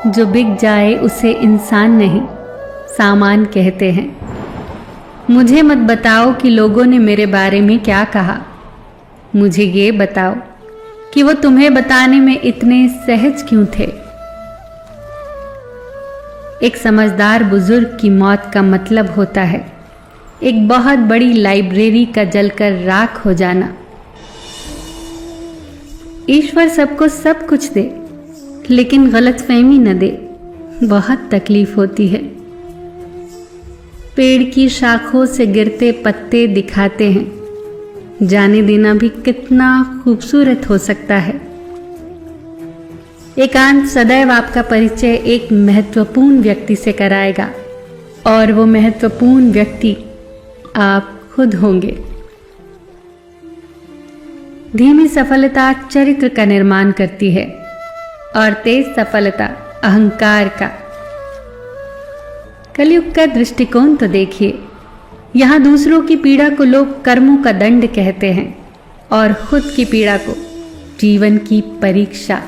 जो बिक जाए उसे इंसान नहीं, सामान कहते हैं। मुझे मत बताओ कि लोगों ने मेरे बारे में क्या कहा। मुझे ये बताओ कि वो तुम्हें बताने में इतने सहज क्यों थे। एक समझदार बुजुर्ग की मौत का मतलब होता है एक बहुत बड़ी लाइब्रेरी का जलकर राख हो जाना। ईश्वर सबको सब कुछ दे, लेकिन गलतफहमी न दे, बहुत तकलीफ होती है। पेड़ की शाखों से गिरते पत्ते दिखाते हैं, जाने देना भी कितना खूबसूरत हो सकता है। एकांत सदैव आपका परिचय एक महत्वपूर्ण व्यक्ति से कराएगा, और वो महत्वपूर्ण व्यक्ति आप खुद होंगे। धीमी सफलता चरित्र का निर्माण करती है, और तेज सफलता अहंकार का। कलयुग का दृष्टिकोण तो देखिए, यहाँ दूसरों की पीड़ा को लोग कर्मों का दंड कहते हैं, और खुद की पीड़ा को जीवन की परीक्षा।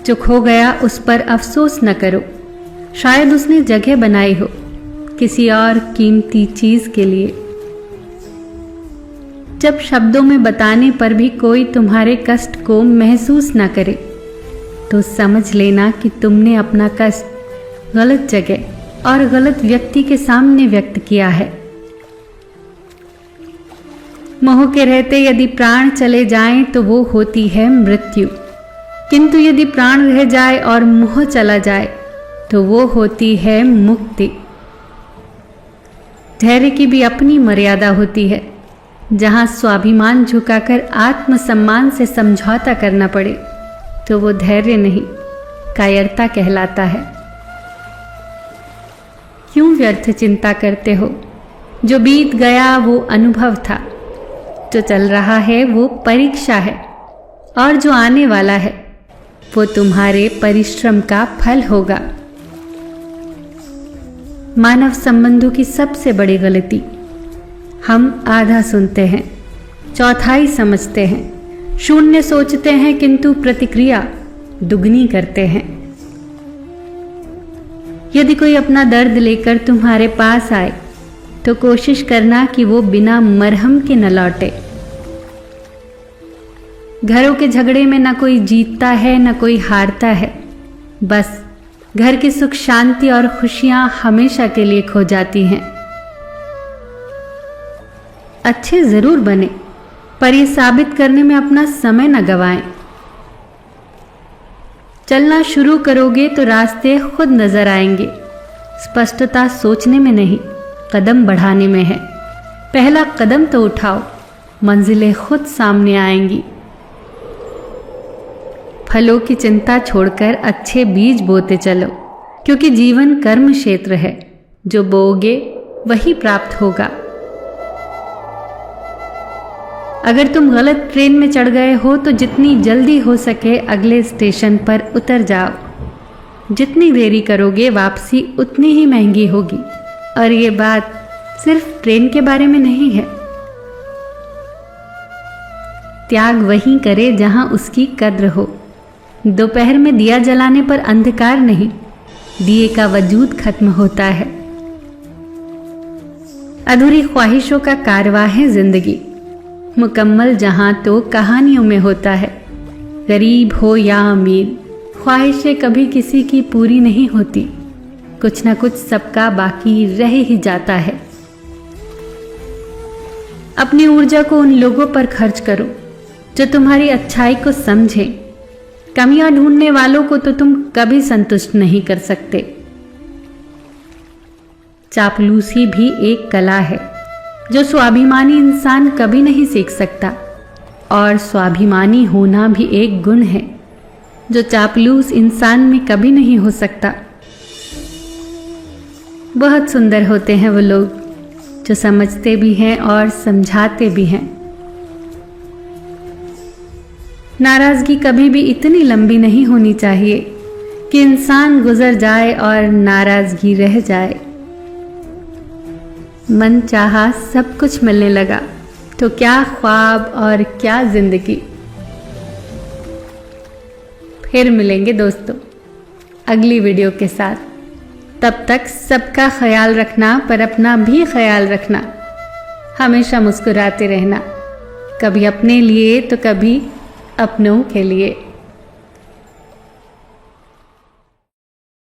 जो खो गया उस पर अफसोस न करो, शायद उसने जगह बनाई हो किसी और कीमती चीज के लिए। जब शब्दों में बताने पर भी कोई तुम्हारे कष्ट को महसूस न करे, तो समझ लेना कि तुमने अपना कष्ट गलत जगह और गलत व्यक्ति के सामने व्यक्त किया है। मोह के रहते यदि प्राण चले जाएं तो वो होती है मृत्यु, किंतु यदि प्राण रह जाए और मोह चला जाए तो वो होती है मुक्ति। धैर्य की भी अपनी मर्यादा होती है, जहां स्वाभिमान झुकाकर आत्मसम्मान से समझौता करना पड़े तो वो धैर्य नहीं, कायरता कहलाता है। क्यों व्यर्थ चिंता करते हो? जो बीत गया वो अनुभव था, जो चल रहा है वो परीक्षा है, और जो आने वाला है वो तुम्हारे परिश्रम का फल होगा। मानव संबंधों की सबसे बड़ी गलती, हम आधा सुनते हैं, चौथाई समझते हैं, शून्य सोचते हैं, किंतु प्रतिक्रिया दुगनी करते हैं। यदि कोई अपना दर्द लेकर तुम्हारे पास आए तो कोशिश करना कि वो बिना मरहम के न लौटे। घरों के झगड़े में न कोई जीतता है न कोई हारता है, बस घर की सुख शांति और खुशियां हमेशा के लिए खो जाती हैं। अच्छे जरूर बने, पर यह साबित करने में अपना समय न गवाएं। चलना शुरू करोगे तो रास्ते खुद नजर आएंगे। स्पष्टता सोचने में नहीं, कदम बढ़ाने में है। पहला कदम तो उठाओ, मंजिलें खुद सामने आएंगी। फलों की चिंता छोड़कर अच्छे बीज बोते चलो, क्योंकि जीवन कर्म क्षेत्र है, जो बोओगे वही प्राप्त होगा। अगर तुम गलत ट्रेन में चढ़ गए हो तो जितनी जल्दी हो सके अगले स्टेशन पर उतर जाओ। जितनी देरी करोगे वापसी उतनी ही महंगी होगी, और ये बात सिर्फ ट्रेन के बारे में नहीं है। त्याग वहीं करे जहां उसकी कद्र हो। दोपहर में दिया जलाने पर अंधकार नहीं, दिए का वजूद खत्म होता है। अधूरी ख्वाहिशों का कारवां है जिंदगी, मुकम्मल जहां तो कहानियों में होता है। गरीब हो या अमीर, ख्वाहिशें कभी किसी की पूरी नहीं होती। कुछ ना कुछ सबका बाकी रह ही जाता है। अपनी ऊर्जा को उन लोगों पर खर्च करो जो तुम्हारी अच्छाई को समझें। कमियां ढूंढने वालों को तो तुम कभी संतुष्ट नहीं कर सकते। चापलूसी भी एक कला है जो स्वाभिमानी इंसान कभी नहीं सीख सकता, और स्वाभिमानी होना भी एक गुण है जो चापलूस इंसान में कभी नहीं हो सकता। बहुत सुंदर होते हैं वो लोग जो समझते भी हैं और समझाते भी हैं। नाराजगी कभी भी इतनी लंबी नहीं होनी चाहिए कि इंसान गुजर जाए और नाराजगी रह जाए। मन चाहा सब कुछ मिलने लगा तो क्या ख्वाब और क्या जिंदगी। फिर मिलेंगे दोस्तों अगली वीडियो के साथ। तब तक सबका ख्याल रखना, पर अपना भी ख्याल रखना। हमेशा मुस्कुराते रहना, कभी अपने लिए तो कभी अपनों के लिए।